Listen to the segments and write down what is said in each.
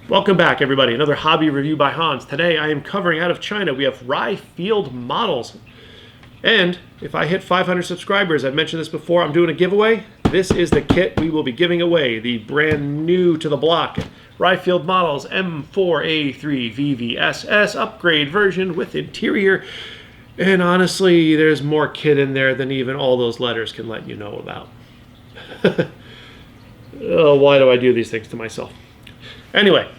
Welcome back, everybody. Another hobby review by Hans. Today I am covering out of China. We have Rye Field Models. And if I hit 500 subscribers, I've mentioned this before, I'm doing a giveaway. This is the kit we will be giving away, the brand new to the block Rye Field Models M4A3 VVSS upgrade version with interior. And honestly, there's more kit in there than even all those letters can let you know about. Oh, why do I do these things to myself? Anyway,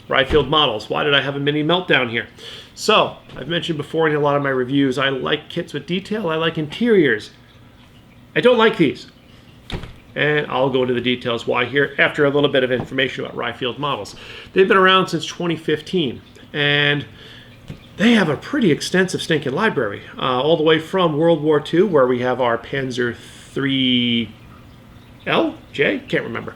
Rye Field Models. Why did I have a mini meltdown here? So, I've mentioned before in a lot of my reviews, I like kits with detail, I like interiors. I don't like these. And I'll go into the details why here after a little bit of information about Rye Field Models. They've been around since 2015, and they have a pretty extensive stinking library, all the way from World War II, where we have our Panzer III L? J? Can't remember.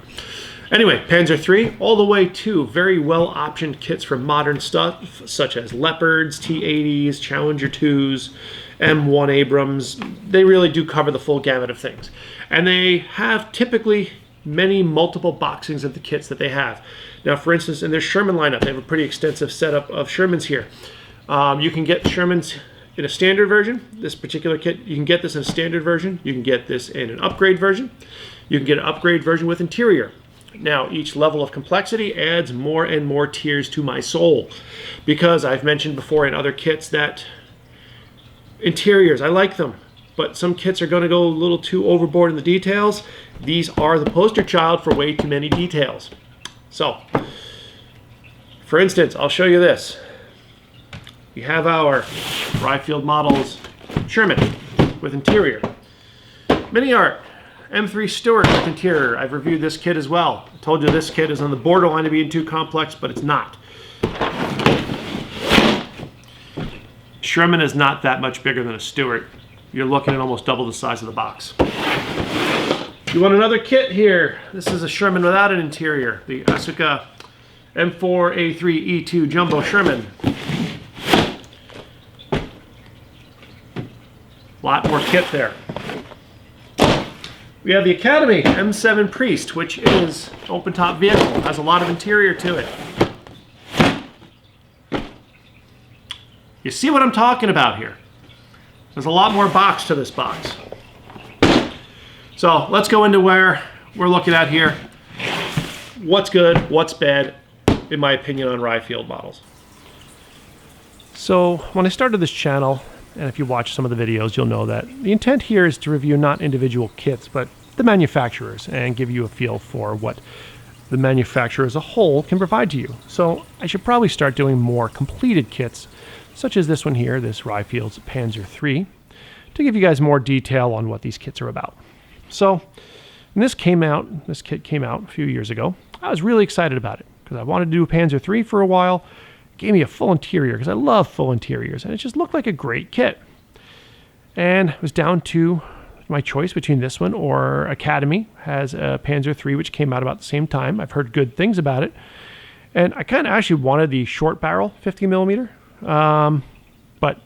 Anyway, Panzer III, all the way to very well-optioned kits for modern stuff, such as Leopards, T-80s, Challenger 2s, M1 Abrams. They really do cover the full gamut of things. And they have typically multiple boxings of the kits that they have. Now, for instance, in their Sherman lineup, they have a pretty extensive setup of Shermans here. You can get Shermans in a standard version. This particular kit, you can get this in a standard version. You can get this in an upgrade version. You can get an upgrade version with interior. Now, each level of complexity adds more and more tears to my soul, because I've mentioned before in other kits that interiors, I like them, but some kits are going to go a little too overboard in the details. These are the poster child for way too many details. So, for instance, I'll show you this. We have our Rye Field Models Sherman with interior. Mini art. M3 Stewart with interior. I've reviewed this kit as well. I told you this kit is on the borderline of being too complex, but it's not. Sherman is not that much bigger than a Stewart. You're looking at almost double the size of the box. You want another kit here? This is a Sherman without an interior. The Asuka M4A3E2 Jumbo Sherman. Lot more kit there. We have the Academy M7 Priest, which is open top vehicle, has a lot of interior to it. You see what I'm talking about here? There's a lot more box to this box. So let's go into where we're looking at here. What's good, what's bad, in my opinion, on Rye Field Models. So when I started this channel, and if you watch some of the videos, you'll know that the intent here is to review not individual kits, but the manufacturers, and give you a feel for what the manufacturer as a whole can provide to you. So I should probably start doing more completed kits, such as this one here, this Rye Field's Panzer III, to give you guys more detail on what these kits are about. So when this kit came out a few years ago, I was really excited about it, because I wanted to do a Panzer III for a while. It gave me a full interior, because I love full interiors, and it just looked like a great kit. And it was down to my choice between this one or Academy has a Panzer III, which came out about the same time. I've heard good things about it. And I kind of actually wanted the short barrel 50 millimeter. But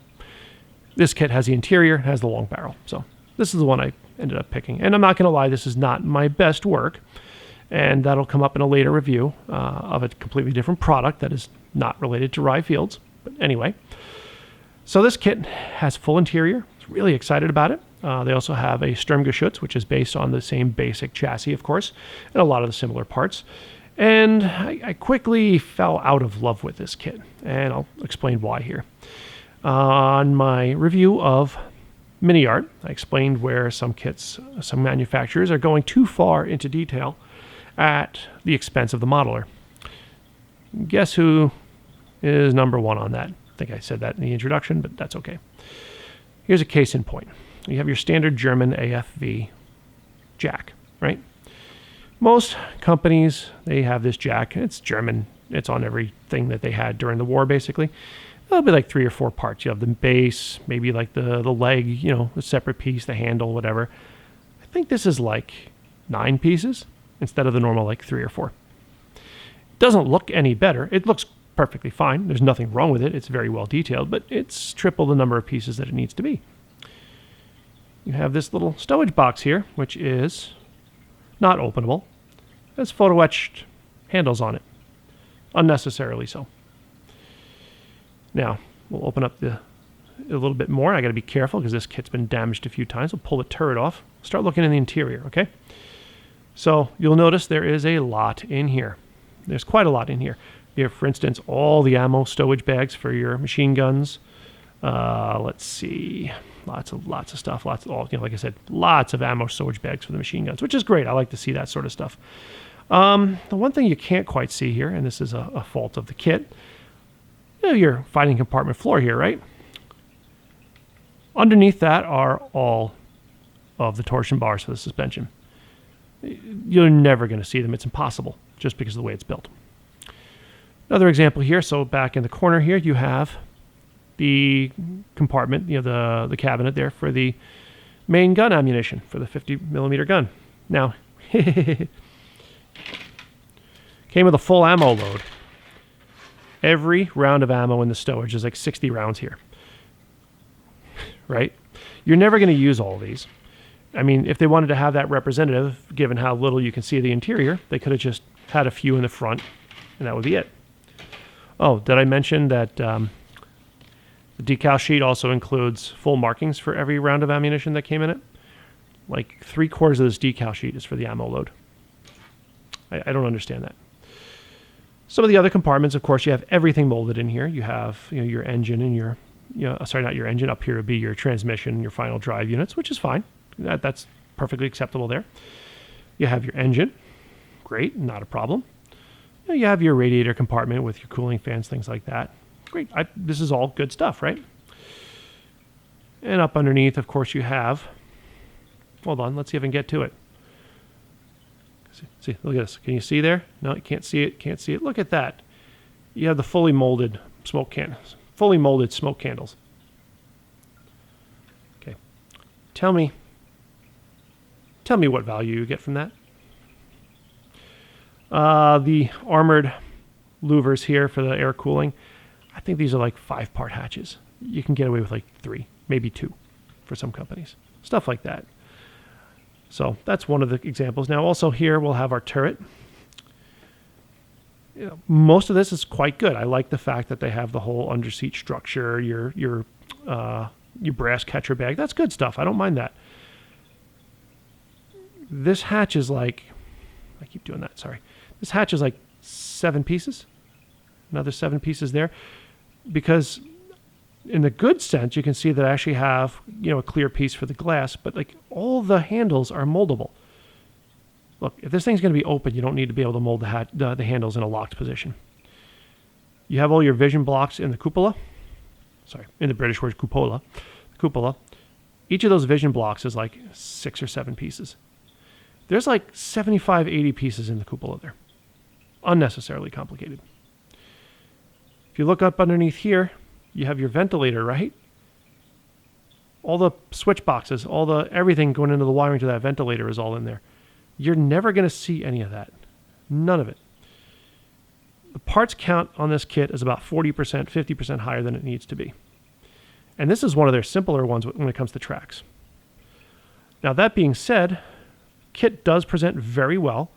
this kit has the interior, has the long barrel. So this is the one I ended up picking. And I'm not going to lie, this is not my best work. And that'll come up in a later review of a completely different product that is not related to Rye Fields. But anyway, so this kit has full interior. I was really excited about it. They also have a Sturmgeschütz, which is based on the same basic chassis, of course, and a lot of the similar parts. And I quickly fell out of love with this kit, and I'll explain why here. On my review of Mini Art, I explained where some kits, some manufacturers are going too far into detail at the expense of the modeler. Guess who is number one on that? I think I said that in the introduction, but that's okay. Here's a case in point. You have your standard German AFV jack, right? Most companies, they have this jack. It's German. It's on everything that they had during the war, basically. It'll be like 3 or 4 parts. You have the base, maybe like the leg, you know, a separate piece, the handle, whatever. I think this is like 9 pieces instead of the normal like 3 or 4. It doesn't look any better. It looks perfectly fine. There's nothing wrong with it. It's very well detailed, but it's triple the number of pieces that it needs to be. You have this little stowage box here, which is not openable. It has photo etched handles on it. unnecessarily so. Now, we'll open up a little bit more. I got to be careful because this kit's been damaged a few times. We'll pull the turret off. Start looking in the interior, okay? So you'll notice there is a lot in here. There's quite a lot in here. You have, for instance, all the ammo stowage bags for your machine guns. Let's see, lots of stuff. Like I said, lots of ammo stowage bags for the machine guns, which is great. I like to see that sort of stuff. The one thing you can't quite see here, and this is a fault of the kit, your fighting compartment floor here, right? Underneath that are all of the torsion bars for the suspension. You're never going to see them. It's impossible just because of the way it's built. Another example here. So back in the corner here, you have the compartment, the cabinet there for the main gun ammunition for the 50 millimeter gun. Now, came with a full ammo load. Every round of ammo in the stowage is like 60 rounds here, right? You're never going to use all of these. I mean, if they wanted to have that representative, given how little you can see of the interior, they could have just had a few in the front, and that would be it. Oh, did I mention that the decal sheet also includes full markings for every round of ammunition that came in it? Like 3/4 of this decal sheet is for the ammo load. I don't understand that. Some of the other compartments, of course, you have everything molded in here. You have your engine and your, sorry, not your engine. Up here would be your transmission and your final drive units, which is fine. That's perfectly acceptable there. You have your engine. Great, not a problem. You have your radiator compartment with your cooling fans, things like that. Great. This is all good stuff, right? And up underneath, of course, you have... Hold on, let's see if I can get to it. See, look at this. Can you see there? No, you can't see it. Can't see it. Look at that. You have the fully molded smoke candles. Fully molded smoke candles. Okay. Tell me what value you get from that. The armored louvers here for the air cooling, I think these are like 5-part hatches. You can get away with like 3, maybe 2 for some companies. Stuff like that. So that's one of the examples. Now also here we'll have our turret. Most of this is quite good. I like the fact that they have the whole underseat structure, your brass catcher bag. That's good stuff. I don't mind that. This hatch is like, I keep doing that, sorry. This hatch is like 7 pieces. Another 7 pieces there. Because in the good sense, you can see that I actually have, a clear piece for the glass, but like all the handles are moldable. Look, if this thing's going to be open, you don't need to be able to mold the handles in a locked position. You have all your vision blocks in the cupola. Sorry, in the British word cupola. Cupola. Each of those vision blocks is like 6 or 7 pieces. There's like 75, 80 pieces in the cupola there. Unnecessarily complicated. If you look up underneath here, you have your ventilator, right? All the switch boxes, everything going into the wiring to that ventilator is all in there. You're never going to see any of that. None of it. The parts count on this kit is about 40%, 50% higher than it needs to be. And this is one of their simpler ones when it comes to tracks. Now that being said, kit does present very well.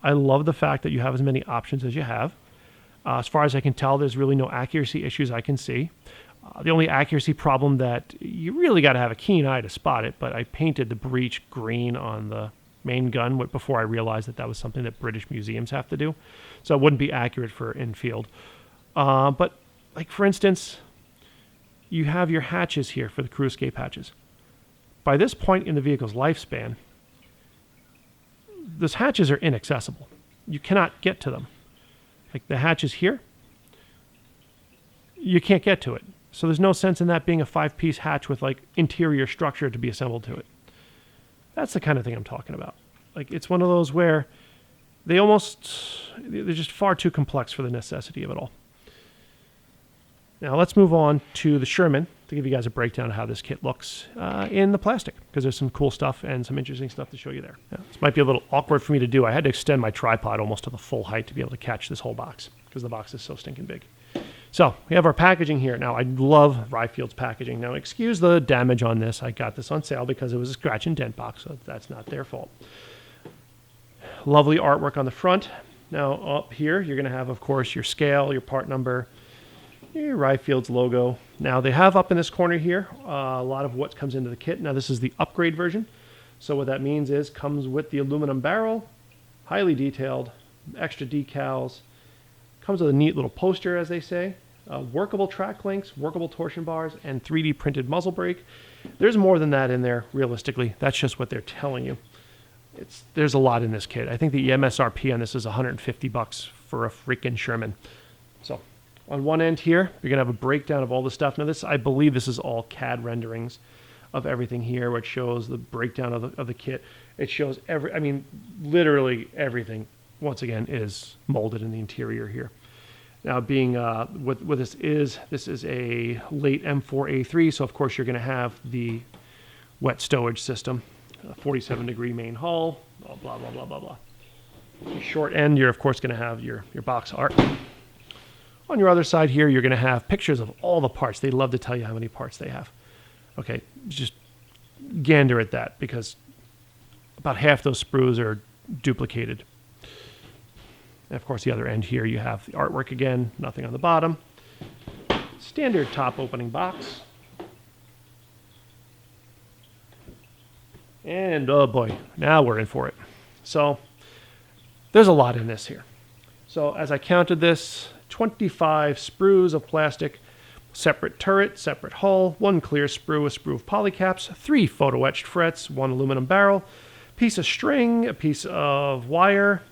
I love the fact that you have as many options as you have. As far as I can tell, there's really no accuracy issues I can see. The only accuracy problem that you really got to have a keen eye to spot it, but I painted the breech green on the main gun before I realized that was something that British museums have to do. So it wouldn't be accurate for infield. But like for instance, you have your hatches here for the crew escape hatches. By this point in the vehicle's lifespan, those hatches are inaccessible. You cannot get to them. Like the hatches here, you can't get to it. So there's no sense in that being a 5-piece hatch with like interior structure to be assembled to it. That's the kind of thing I'm talking about. Like it's one of those where they're just far too complex for the necessity of it all. Now let's move on to the Sherman to give you guys a breakdown of how this kit looks in the plastic, because there's some cool stuff and some interesting stuff to show you there. Now, this might be a little awkward for me to do. I had to extend my tripod almost to the full height to be able to catch this whole box because the box is so stinking big. So we have our packaging here. Now I love Rye Field's packaging. Now excuse the damage on this. I got this on sale because it was a scratch and dent box, so that's not their fault. Lovely artwork on the front. Now up here, you're going to have, of course, your scale, your part number, your Rye Field's logo. Now they have up in this corner here a lot of what comes into the kit. Now this is the upgrade version. So what that means is comes with the aluminum barrel, highly detailed, extra decals, comes with a neat little poster, as they say, workable track links, workable torsion bars, and 3D printed muzzle brake. There's more than that in there, realistically. That's just what they're telling you. There's a lot in this kit. I think the MSRP on this is $150 for a freaking Sherman. So on one end here, you're gonna have a breakdown of all the stuff. Now this, I believe this is all CAD renderings of everything here, which shows the breakdown of the kit. It shows literally everything, once again, is molded in the interior here. Now being, what this is a late M4A3, so of course you're gonna have the wet stowage system, 47 degree main hull, blah, blah, blah, blah, blah, blah. Your short end, you're of course gonna have your box art. On your other side here, you're gonna have pictures of all the parts. They love to tell you how many parts they have. Okay, just gander at that because about half those sprues are duplicated. And of course, the other end here, you have the artwork again, nothing on the bottom. Standard top opening box. And oh boy, now we're in for it. So there's a lot in this here. So as I counted this, 25 sprues of plastic, separate turret, separate hull, one clear sprue, a sprue of polycaps, 3 photo etched frets, 1 aluminum barrel, piece of string, a piece of wire,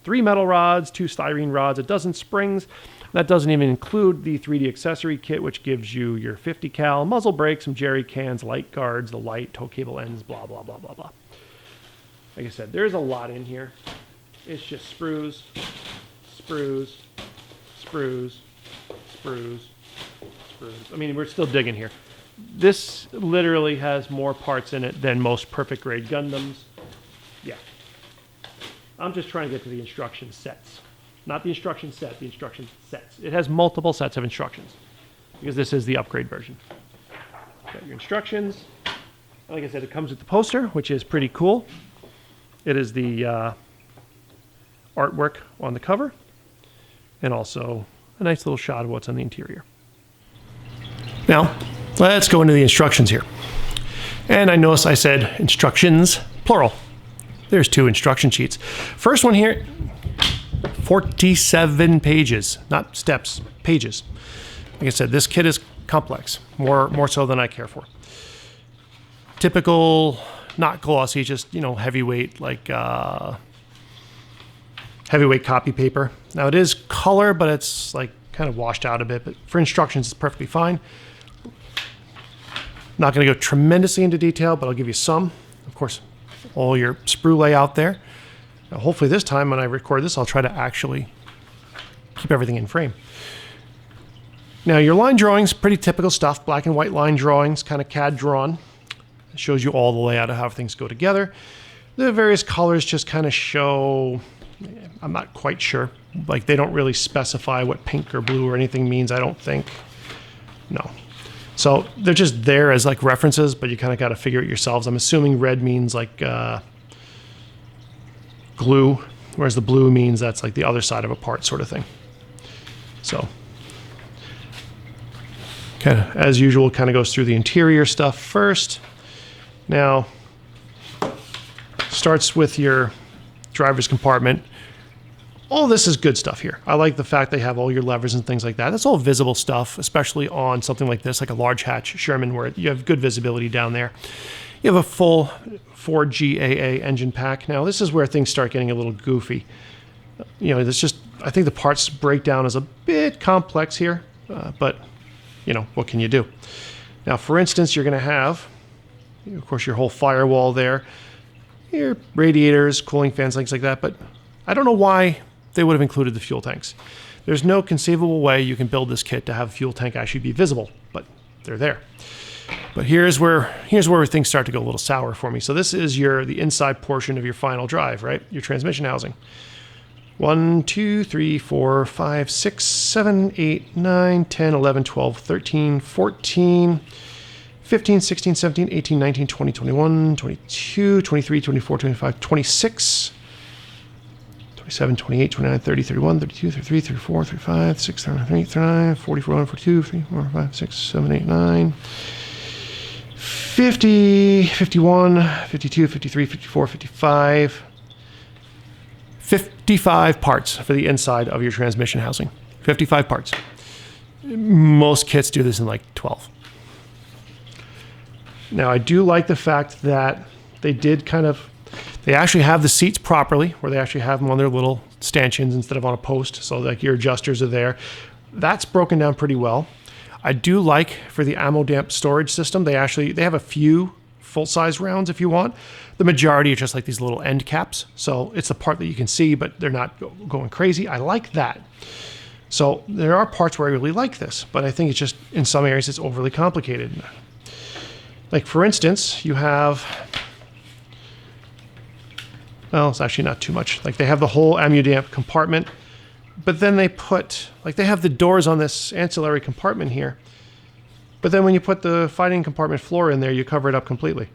3 metal rods, 2 styrene rods, a dozen springs. That doesn't even include the 3D accessory kit, which gives you your 50 cal, muzzle brakes, some jerry cans, light guards, the light, tow cable ends, blah, blah, blah, blah, blah. Like I said, there's a lot in here. It's just sprues, sprues, sprues, sprues, sprues. I mean, we're still digging here. This literally has more parts in it than most perfect grade Gundams. Yeah. I'm just trying to get to the instruction sets. Not the instruction set, the instruction sets. It has multiple sets of instructions because this is the upgrade version. Got your instructions. Like I said, it comes with the poster, which is pretty cool. It is the artwork on the cover and also a nice little shot of what's on the interior. Now, let's go into the instructions here. And I notice I said instructions, plural. There's 2 instruction sheets. First one here, 47 pages, not steps, pages. Like I said, this kit is complex, more so than I care for. Typical, not glossy, just, heavyweight, like heavyweight copy paper. Now it is color, but it's like kind of washed out a bit, but for instructions, it's perfectly fine. Not gonna go tremendously into detail, but I'll give you some. Of course, all your sprue layout there. Now, hopefully this time when I record this, I'll try to actually keep everything in frame. Now your line drawings, pretty typical stuff, black and white line drawings, kind of CAD drawn. It shows you all the layout of how things go together. The various colors just kind of show, I'm not quite sure, like they don't really specify what pink or blue or anything means, I don't think. No. So they're just there as like references, but you kind of got to figure it yourselves. I'm assuming red means like glue, whereas the blue means that's like the other side of a part sort of thing. So kind of as usual, kind of goes through the interior stuff first. Now starts with your driver's compartment. All this is good stuff here. I like the fact they have all your levers and things like that. That's all visible stuff, especially on something like this, like a large hatch Sherman, where you have good visibility down there. You have a full 4GAA engine pack. Now, this is where things start getting a little goofy. It's just, I think the parts breakdown is a bit complex here, but, what can you do? Now, for instance, you're going to have, of course, your whole firewall there, your radiators, cooling fans, things like that, but I don't know why they would have included the fuel tanks. There's no conceivable way you can build this kit to have a fuel tank actually be visible, but they're there. But here's where things start to go a little sour for me. So this is the inside portion of your final drive, right? Your transmission housing. 1, 2, 3, 4, 5, 6, 7, 8, 9, 10, 11, 12, 13, 14, 15, 16, 17, 18, 19, 20, 21, 22, 23, 24, 25, 26, 27, 28, 29, 30, 31, 32, 33, 34, 35, 36, 37, 38, 39, 40, 41, 42, 43, 45, 6, 7, 8, 9, 50, 51, 52, 53, 54, 55. 55 parts for the inside of your transmission housing. 55 parts. Most kits do this in like 12. Now, I do like the fact that they actually have the seats properly, where they actually have them on their little stanchions instead of on a post, so like your adjusters are there. That's broken down pretty well. I do like for the ammo damp storage system, they have a few full-size rounds if you want. The majority are just like these little end caps, so it's the part that you can see, but they're not going crazy. I like that. So there are parts where I really like this, but I think it's just, in some areas, it's overly complicated. Like, for instance, you have, well, it's actually not too much. Like, they have the whole ammo-damp compartment, but then they have the doors on this ancillary compartment here. But then when you put the fighting compartment floor in there, you cover it up completely.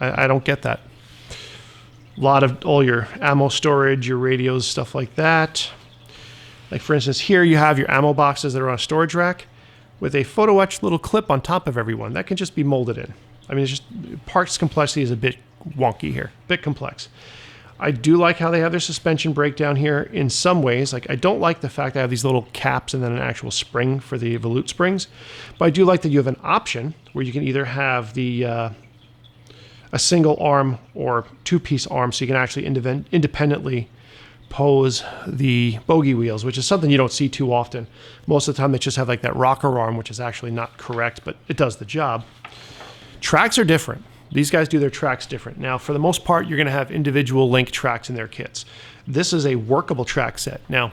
I don't get that. A lot of all your ammo storage, your radios, stuff like that. Like, for instance, here you have your ammo boxes that are on a storage rack with a photo etched little clip on top of every one. That can just be molded in. I mean, it's just, parts complexity is a bit wonky here, a bit complex. I do like how they have their suspension breakdown here in some ways. Like, I don't like the fact that I have these little caps and then an actual spring for the volute springs. But I do like that you have an option where you can either have the a single arm or two-piece arm, so you can actually independently pose the bogey wheels, which is something you don't see too often. Most of the time they just have like that rocker arm, which is actually not correct, but it does the job. Tracks are different. These guys do their tracks different. Now, for the most part, you're going to have individual link tracks in their kits. This is a workable track set. Now,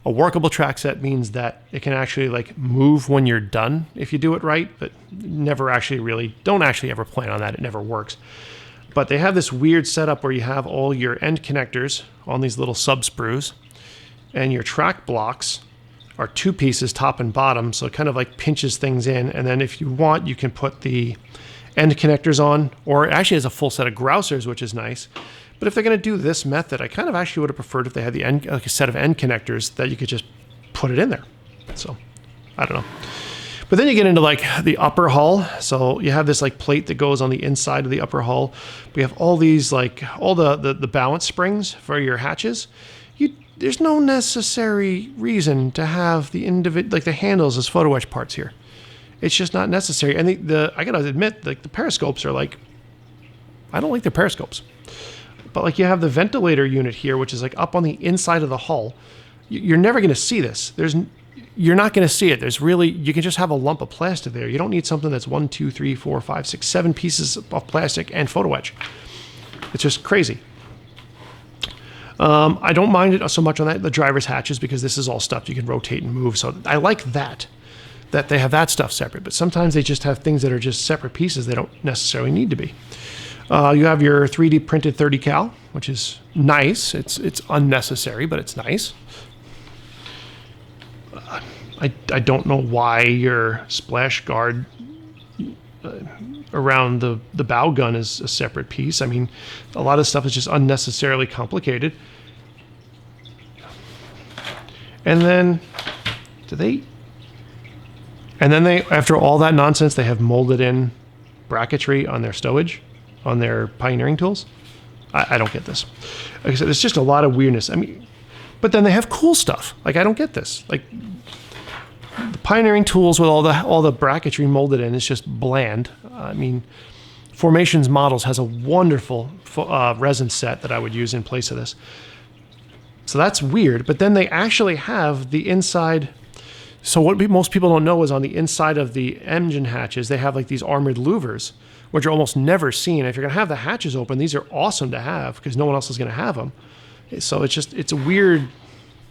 a workable track set means that it can actually like move when you're done if you do it right, but don't actually ever plan on that. It never works. But they have this weird setup where you have all your end connectors on these little sub sprues, and your track blocks are two pieces, top and bottom, so it kind of like pinches things in. And then if you want, you can put the end connectors on, or it actually has a full set of grousers, which is nice. But if they're going to do this method, I kind of actually would have preferred if they had the end, like a set of end connectors that you could just put it in there. So I don't know. But then you get into like the upper hull. So you have this like plate that goes on the inside of the upper hull. We have all these like all the balance springs for your hatches. There's no necessary reason to have the the handles as photo etch parts here. It's just not necessary. And I gotta admit, like the periscopes are like, I don't like their periscopes. But like you have the ventilator unit here, which is like up on the inside of the hull. You're never going to see this. You're not going to see it. You can just have a lump of plastic there. You don't need something that's 1, 2, 3, 4, 5, 6, 7 pieces of plastic and photo etch. It's just crazy. I don't mind it so much on the driver's hatches, because this is all stuff you can rotate and move. So I like that they have that stuff separate. But sometimes they just have things that are just separate pieces. They don't necessarily need to be. You have your 3D printed 30 cal, which is nice. It's unnecessary, but it's nice. I don't know why your splash guard around the bow gun is a separate piece. I mean, a lot of stuff is just unnecessarily complicated. And then after all that nonsense, they have molded in bracketry on their stowage, on their pioneering tools. I don't get this. Like I said, it's just a lot of weirdness. I mean, but then they have cool stuff. Like, I don't get this. Like, the pioneering tools with all the bracketry molded in is just bland. I mean, Formations Models has a wonderful resin set that I would use in place of this. So that's weird. But then they actually have the inside. So what most people don't know is on the inside of the engine hatches, they have like these armored louvers, which are almost never seen. If you're going to have the hatches open, these are awesome to have because no one else is going to have them. So it's a weird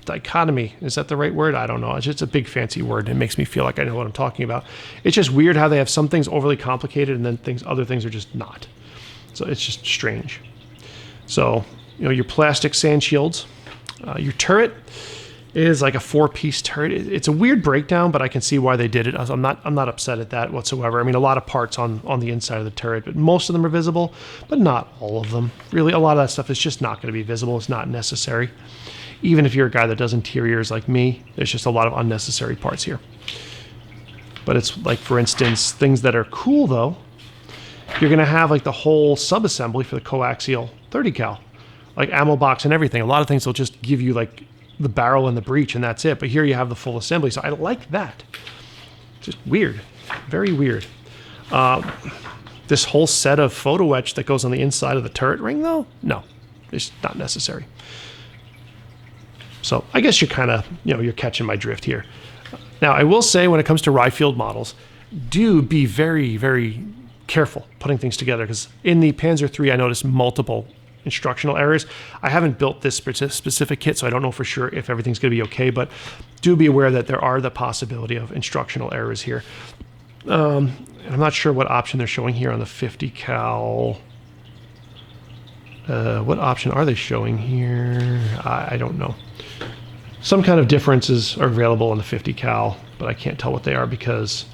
dichotomy. Is that the right word? I don't know. It's just a big fancy word. It makes me feel like I know what I'm talking about. It's just weird how they have some things overly complicated and then other things are just not. So it's just strange. So, your plastic sand shields, your turret. It is like a 4-piece turret. It's a weird breakdown, but I can see why they did it. I'm not upset at that whatsoever. I mean, a lot of parts on the inside of the turret, but most of them are visible, but not all of them. Really, a lot of that stuff is just not going to be visible. It's not necessary. Even if you're a guy that does interiors like me, there's just a lot of unnecessary parts here. But it's like, for instance, things that are cool though, you're going to have like the whole sub-assembly for the coaxial 30 cal, like ammo box and everything. A lot of things will just give you like the barrel and the breech and that's it. But here you have the full assembly. So I like that. Just weird. Very weird. This whole set of photo etch that goes on the inside of the turret ring though, no, it's not necessary. So I guess you're kind of, you're catching my drift here. Now I will say, when it comes to Rye Field models, do be very, very careful putting things together, because in the Panzer III I noticed multiple instructional errors. I haven't built this specific kit, so I don't know for sure if everything's going to be okay, but do be aware that there are the possibility of instructional errors here. And I'm not sure what option they're showing here on the 50 cal. What option are they showing here? I don't know. Some kind of differences are available on the 50 cal, but I can't tell what they are because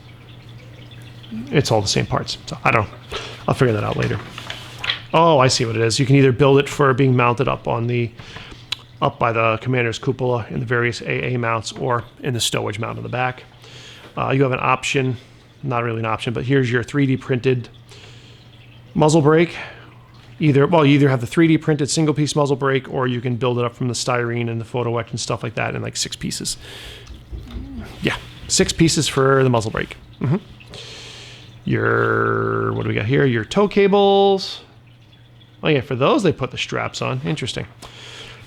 it's all the same parts. So I don't know. I'll figure that out later. Oh, I see what it is. You can either build it for being mounted up by the commander's cupola in the various AA mounts, or in the stowage mount in the back. You have an option, not really an option, but here's your 3D printed muzzle brake. You either have the 3D printed single piece muzzle brake, or you can build it up from the styrene and the photo etch and stuff like that in like 6 pieces. Yeah, 6 pieces for the muzzle brake. What do we got here? Your tow cables. Oh yeah, for those they put the straps on. Interesting.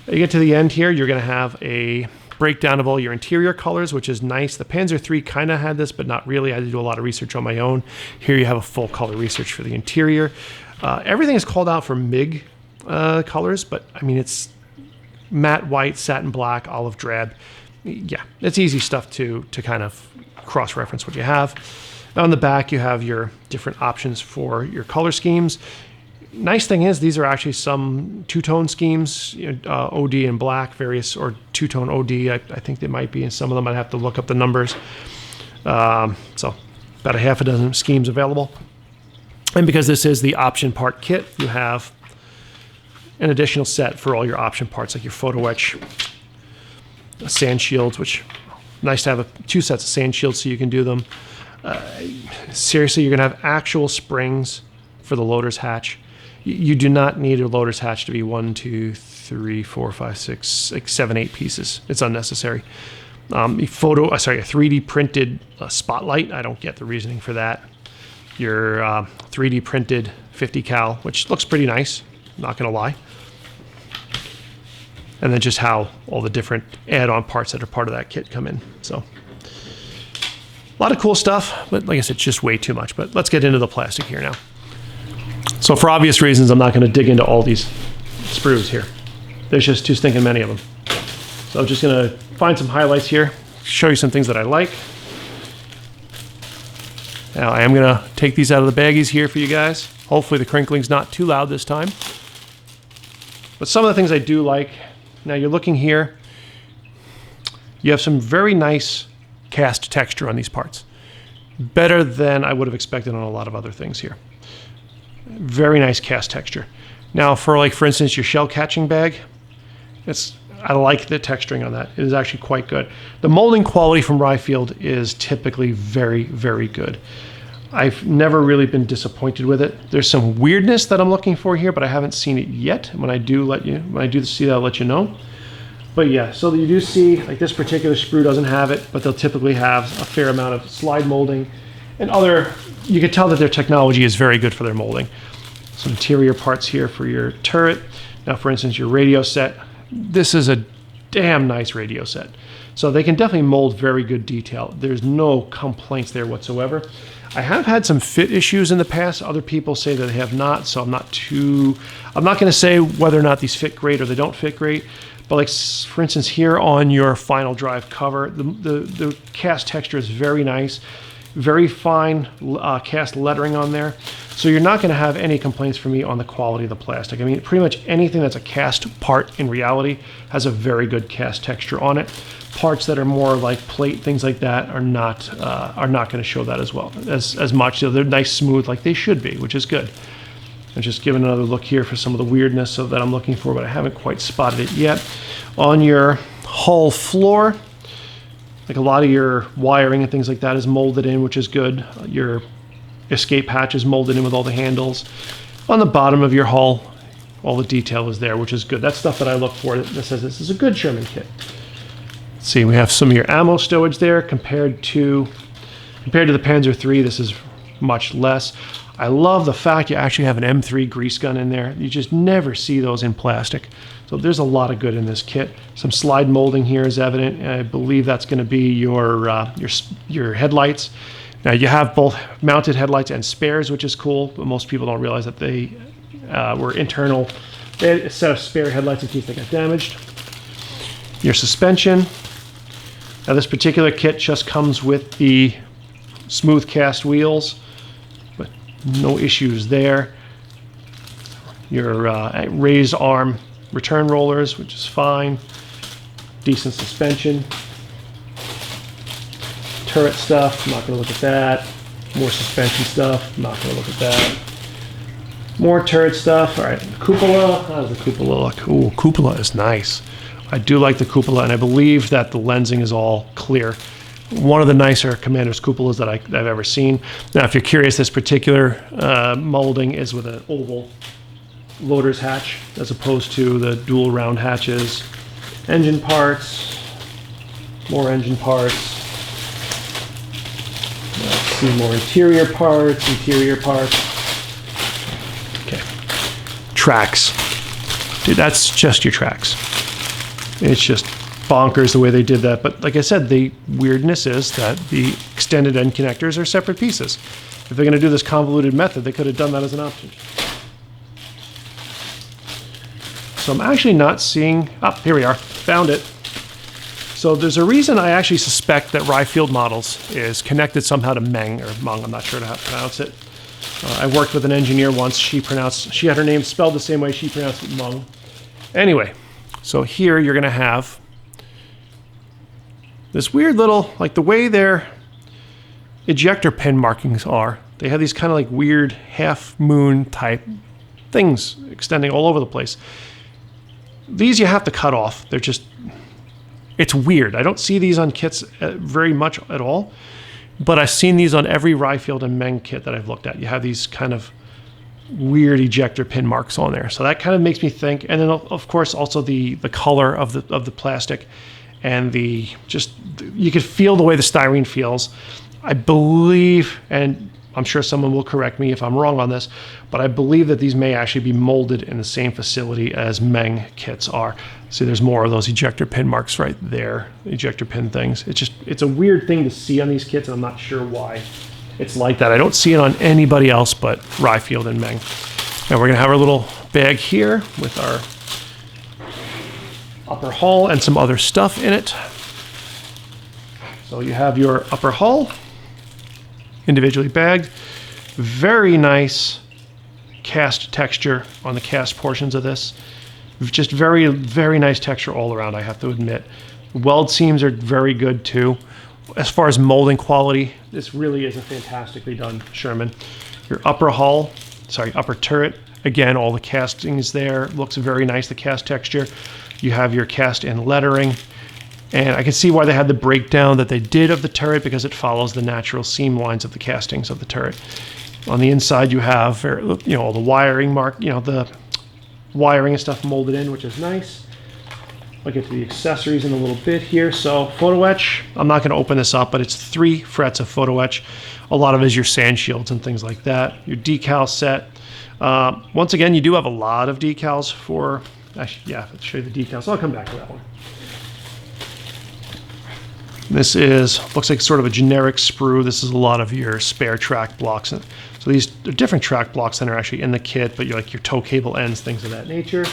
You get to the end here, you're going to have a breakdown of all your interior colors, which is nice. The Panzer III kind of had this, but not really. I had to do a lot of research on my own. Here you have a full color research for the interior. Everything is called out for MIG colors, but I mean, it's matte white, satin black, olive drab. Yeah, it's easy stuff to kind of cross-reference what you have. On the back, you have your different options for your color schemes. Nice thing is, these are actually some two-tone schemes, OD and black, various, or two-tone OD. I think they might be, and some of them I'd have to look up the numbers. So about a half a dozen schemes available. And because this is the option part kit, you have an additional set for all your option parts, like your photo etch, sand shields, which nice to have 2 sets of sand shields so you can do them. Seriously, you're going to have actual springs for the loader's hatch. You do not need a loader's hatch to be 1, 2, 3, 4, 5, 6, like 7, 8 pieces. It's unnecessary. A 3D printed spotlight. I don't get the reasoning for that. Your 3D printed 50 cal, which looks pretty nice, not gonna lie. And then just how all the different add-on parts that are part of that kit come in. So a lot of cool stuff, but like I said, just way too much. But let's get into the plastic here now. So for obvious reasons, I'm not gonna dig into all these sprues here. There's just too stinking many of them. So I'm just gonna find some highlights here, show you some things that I like. Now I am gonna take these out of the baggies here for you guys. Hopefully the crinkling's not too loud this time. But some of the things I do like, now you're looking here, you have some very nice cast texture on these parts. Better than I would have expected on a lot of other things here. Very nice cast texture. Now for instance, your shell catching bag, I like the texturing on that. It is actually quite good. The molding quality from Rye Field is typically very, very good. I've never really been disappointed with it. There's some weirdness that I'm looking for here, but I haven't seen it yet. When I do see that, I'll let you know. But yeah, so you do see, like this particular sprue doesn't have it, but they'll typically have a fair amount of slide molding and you can tell that their technology is very good for their molding. Some interior parts here for your turret. Now, for instance, your radio set. This is a damn nice radio set. So they can definitely mold very good detail. There's no complaints there whatsoever. I have had some fit issues in the past. Other people say that they have not, so I'm not going to say whether or not these fit great or they don't fit great. But like, for instance, here on your final drive cover, the cast texture is very nice. Very fine cast lettering on there. So you're not going to have any complaints from me on the quality of the plastic. I mean, pretty much anything that's a cast part in reality has a very good cast texture on it. Parts that are more like plate, things like that, are not going to show that as well as much. So they're nice, smooth, like they should be, which is good. I'm just giving another look here for some of the weirdness that I'm looking for, but I haven't quite spotted it yet. On your hull floor, like a lot of your wiring and things like that is molded in, which is good. Your escape hatch is molded in with all the handles. On the bottom of your hull, all the detail is there, which is good. That's stuff that I look for that says this is a good Sherman kit. Let's see, we have some of your ammo stowage there compared to the Panzer III. This is much less. I love the fact you actually have an M3 grease gun in there. You just never see those in plastic. So there's a lot of good in this kit. Some slide molding here is evident. I believe that's going to be your headlights. Now you have both mounted headlights and spares, which is cool, but most people don't realize that they were internal. They had a set of spare headlights in case they got damaged. Your suspension. Now this particular kit just comes with the smooth cast wheels, but no issues there. Your raised arm return rollers, which is fine. Decent suspension. Turret stuff, I'm not going to look at that. More suspension stuff, I'm not going to look at that. More turret stuff. All right, cupola. How does the cupola look? Ooh, cupola is nice. I do like the cupola, and I believe that the lensing is all clear. One of the nicer Commander's cupolas that I've ever seen. Now, if you're curious, this particular molding is with an oval loader's hatch as opposed to the dual round hatches. Engine parts, more engine parts. Let's see, more interior parts. Okay, tracks. Dude, that's just your tracks. It's just bonkers the way they did that. But like I said, the weirdness is that the extended end connectors are separate pieces. If they're going to do this convoluted method, they could have done that as an option. So I'm actually not seeing, here we are, found it. So there's a reason I actually suspect that Rye Field Models is connected somehow to Meng, or Meng, I'm not sure how to pronounce it. I worked with an engineer once, she had her name spelled the same way, she pronounced it Meng. Anyway, so here you're gonna have this weird little, like the way their ejector pin markings are, they have these kind of like weird half moon type things extending all over the place. These you have to cut off. They're just, it's weird. I don't see these on kits very much at all, but I've seen these on every Rye Field and Meng kit that I've looked at. You have these kind of weird ejector pin marks on there. So that kind of makes me think, and then of course also the color of the plastic and the, just, you could feel the way the styrene feels. I believe, and I'm sure someone will correct me if I'm wrong on this, but I believe that these may actually be molded in the same facility as Meng kits are. See, there's more of those ejector pin marks right there, ejector pin things. It's a weird thing to see on these kits, and I'm not sure why it's like that. I don't see it on anybody else but Rye Field and Meng. Now we're gonna have our little bag here with our upper hull and some other stuff in it. So you have your upper hull, individually bagged. Very nice cast texture on the cast portions of this. Just very, very nice texture all around, I have to admit. Weld seams are very good too. As far as molding quality, this really is a fantastically done Sherman. Your upper hull, upper turret, again, all the castings there. Looks very nice, the cast texture. You have your cast in lettering. And I can see why they had the breakdown that they did of the turret, because it follows the natural seam lines of the castings of the turret. On the inside, you have, all the wiring the wiring and stuff molded in, which is nice. I'll get to the accessories in a little bit here. So photo etch, I'm not going to open this up, but it's 3 frets of photo etch. A lot of it is your sand shields and things like that. Your decal set. Once again, you do have a lot of decals for, actually, yeah, let's show you the decals. I'll come back to that one. This looks like sort of a generic sprue. This is a lot of your spare track blocks. So these are different track blocks than are actually in the kit, but you're like your tow cable ends, things of that nature.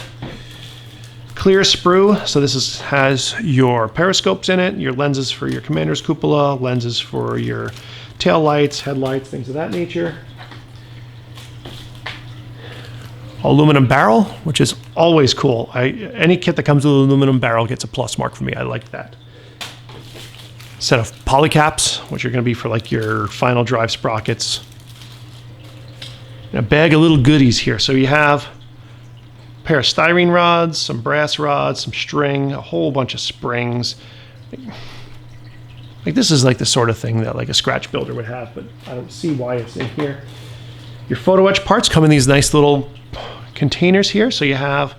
Clear sprue. So this has your periscopes in it, your lenses for your Commander's cupola, lenses for your tail lights, headlights, things of that nature. aluminum barrel, which is always cool. Any kit that comes with an aluminum barrel gets a plus mark for me. I like that. Set of polycaps, which are going to be for like your final drive sprockets. And a bag of little goodies here. So you have a pair of styrene rods, some brass rods, some string, a whole bunch of springs. Like this is like the sort of thing that like a scratch builder would have, but I don't see why it's in here. Your photo etch parts come in these nice little containers here. So you have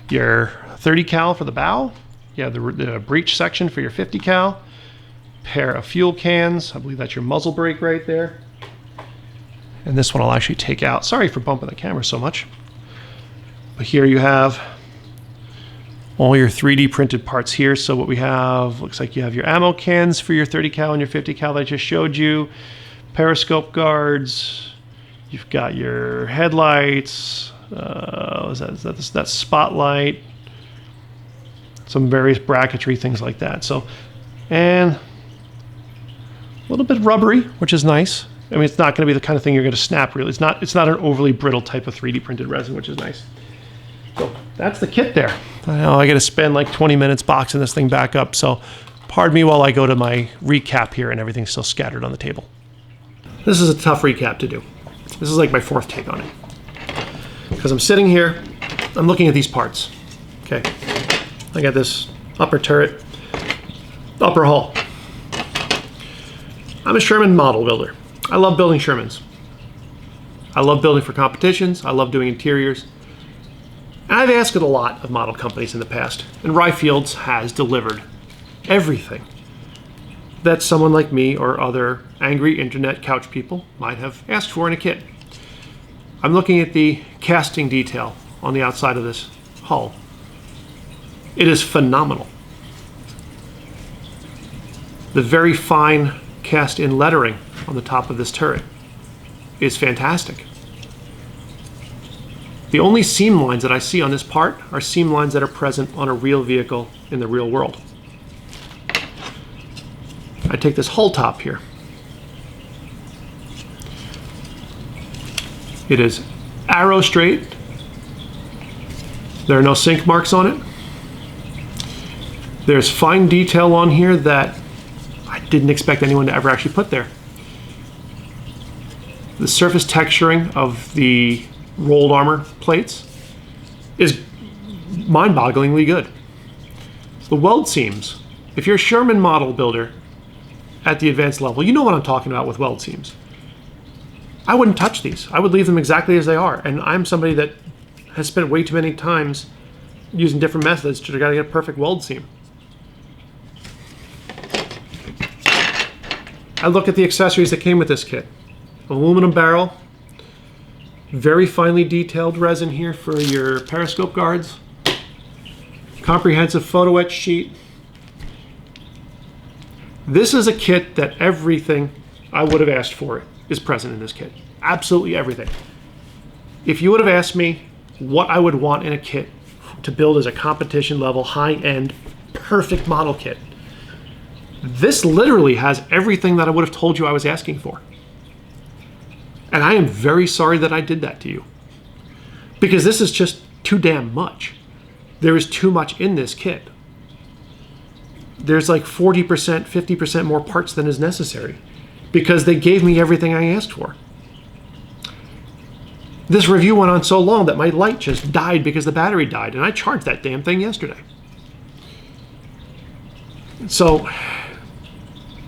your 30 cal for the bow. You have the breech section for your 50 cal. Pair of fuel cans. I believe that's your muzzle brake right there. And this one I'll actually take out. Sorry for bumping the camera so much. But here you have all your 3D printed parts here. So what we have, looks like you have your ammo cans for your 30 cal and your 50 cal that I just showed you. Periscope guards. You've got your headlights. That spotlight. Some various bracketry, things like that. So, and a little bit rubbery, which is nice. I mean, it's not going to be the kind of thing you're going to snap really. It's not an overly brittle type of 3D printed resin, which is nice. So that's the kit there. I know I got to spend like 20 minutes boxing this thing back up. So pardon me while I go to my recap here and everything's still scattered on the table. This is a tough recap to do. This is like my fourth take on it. Because I'm sitting here, I'm looking at these parts. Okay. I got this upper turret, upper hull. I'm a Sherman model builder. I love building Shermans. I love building for competitions. I love doing interiors. And I've asked it a lot of model companies in the past, and Rye Fields has delivered everything that someone like me or other angry internet couch people might have asked for in a kit. I'm looking at the casting detail on the outside of this hull. It is phenomenal. The very fine cast-in lettering on the top of this turret is fantastic. The only seam lines that I see on this part are seam lines that are present on a real vehicle in the real world. I take this hull top here. It is arrow straight. There are no sink marks on it. There's fine detail on here that I didn't expect anyone to ever actually put there. The surface texturing of the rolled armor plates is mind-bogglingly good. The weld seams, if you're a Sherman model builder at the advanced level, you know what I'm talking about with weld seams. I wouldn't touch these. I would leave them exactly as they are. And I'm somebody that has spent way too many times using different methods to try to get a perfect weld seam. I look at the accessories that came with this kit. Aluminum barrel, very finely detailed resin here for your periscope guards, comprehensive photo etch sheet. This is a kit that everything I would have asked for is present in this kit. Absolutely everything. If you would have asked me what I would want in a kit to build as a competition level, high-end, perfect model kit, this literally has everything that I would have told you I was asking for. And I am very sorry that I did that to you. Because this is just too damn much. There is too much in this kit. There's like 40%, 50% more parts than is necessary. Because they gave me everything I asked for. This review went on so long that my light just died because the battery died. And I charged that damn thing yesterday. So,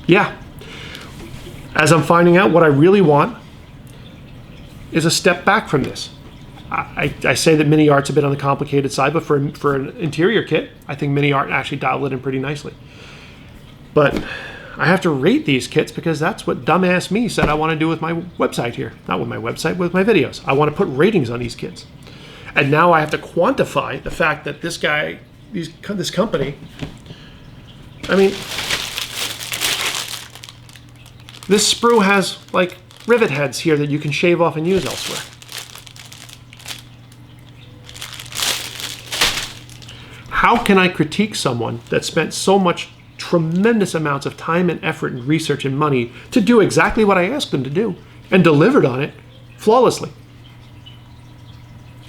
yeah. As I'm finding out, what I really want is a step back from this. I say that mini art's a bit on the complicated side, but for an interior kit, I think mini art actually dialed it in pretty nicely. But I have to rate these kits because that's what dumbass me said I want to do with my website here. Not with my website, with my videos. I want to put ratings on these kits. And now I have to quantify the fact that this guy, this company, I mean, this sprue has like rivet heads here that you can shave off and use elsewhere. How can I critique someone that spent so much tremendous amounts of time and effort and research and money to do exactly what I asked them to do and delivered on it flawlessly?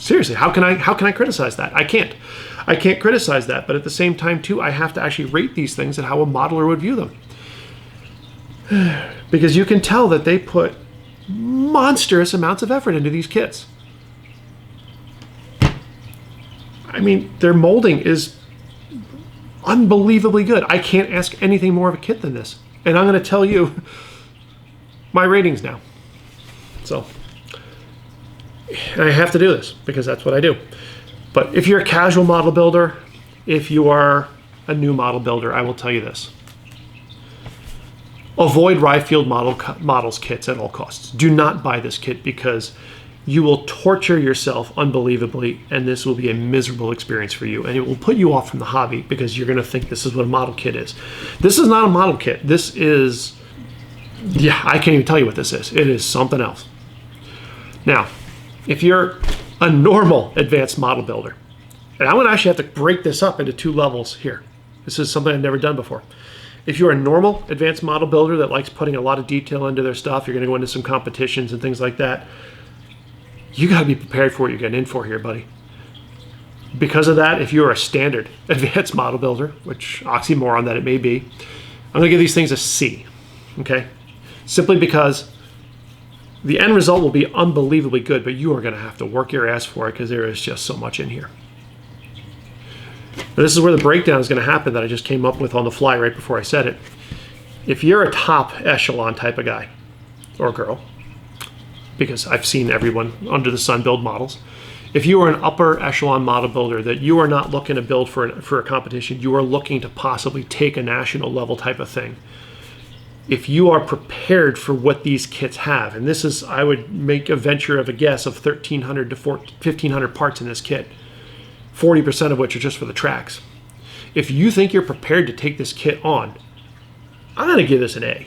Seriously, how can I criticize that? I can't criticize that, but at the same time too, I have to actually rate these things and how a modeler would view them. Because you can tell that they put monstrous amounts of effort into these kits. I mean, their molding is unbelievably good. I can't ask anything more of a kit than this. And I'm going to tell you my ratings now. So I have to do this because that's what I do. But if you're a casual model builder, if you are a new model builder, I will tell you this. Avoid Rye Field Models kits at all costs. Do not buy this kit because you will torture yourself unbelievably, and this will be a miserable experience for you, and it will put you off from the hobby because you're going to think this is what a model kit is. This is not a model kit. This is, yeah, I can't even tell you what this is. It is something else. Now, if you're a normal advanced model builder, and I'm going to actually have to break this up into 2 levels here. This is something I've never done before. If you're a normal advanced model builder that likes putting a lot of detail into their stuff, you're going to go into some competitions and things like that, you got to be prepared for what you're getting in for here, buddy. Because of that, if you're a standard advanced model builder, which oxymoron that it may be, I'm going to give these things a C, okay? Simply because the end result will be unbelievably good, but you are going to have to work your ass for it because there is just so much in here. And this is where the breakdown is going to happen that I just came up with on the fly right before I said it. If you're a top echelon type of guy or girl, because I've seen everyone under the sun build models, if you are an upper echelon model builder that you are not looking to build for a competition, you are looking to possibly take a national level type of thing. If you are prepared for what these kits have, and this is, I would make a venture of a guess of 1,300 to 1,500 parts in this kit, 40% of which are just for the tracks. If you think you're prepared to take this kit on, I'm going to give this an A.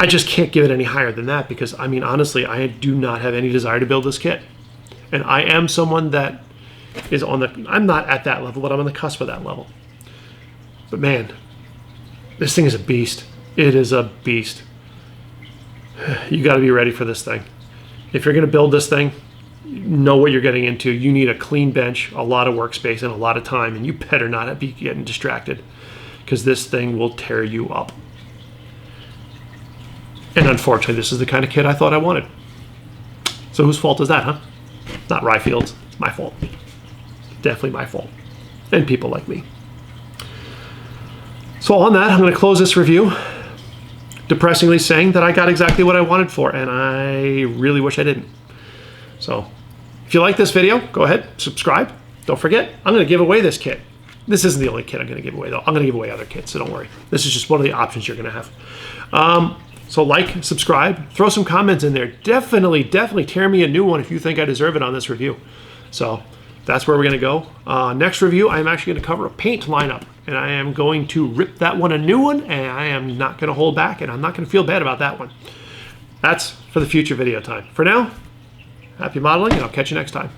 I just can't give it any higher than that because, I mean, honestly, I do not have any desire to build this kit. And I am someone that is on the, I'm not at that level, but I'm on the cusp of that level. But man, this thing is a beast. It is a beast. You got to be ready for this thing. If you're going to build this thing, know what you're getting into. You need a clean bench, a lot of workspace, and a lot of time, and you better not be getting distracted because this thing will tear you up. And unfortunately, this is the kind of kit I thought I wanted. So whose fault is that, huh? Not Rye Field's. It's my fault. Definitely my fault. And people like me. So on that, I'm going to close this review depressingly saying that I got exactly what I wanted for, and I really wish I didn't. So if you like this video, go ahead, subscribe. Don't forget, I'm going to give away this kit. This isn't the only kit I'm going to give away, though. I'm going to give away other kits, so don't worry. This is just one of the options you're going to have. So like, subscribe, throw some comments in there. Definitely tear me a new one if you think I deserve it on this review. So that's where we're going to go. Next review, I'm actually going to cover a paint lineup, and I am going to rip that one a new one, and I am not going to hold back, and I'm not going to feel bad about that one. That's for the future video time. For now, happy modeling, and I'll catch you next time.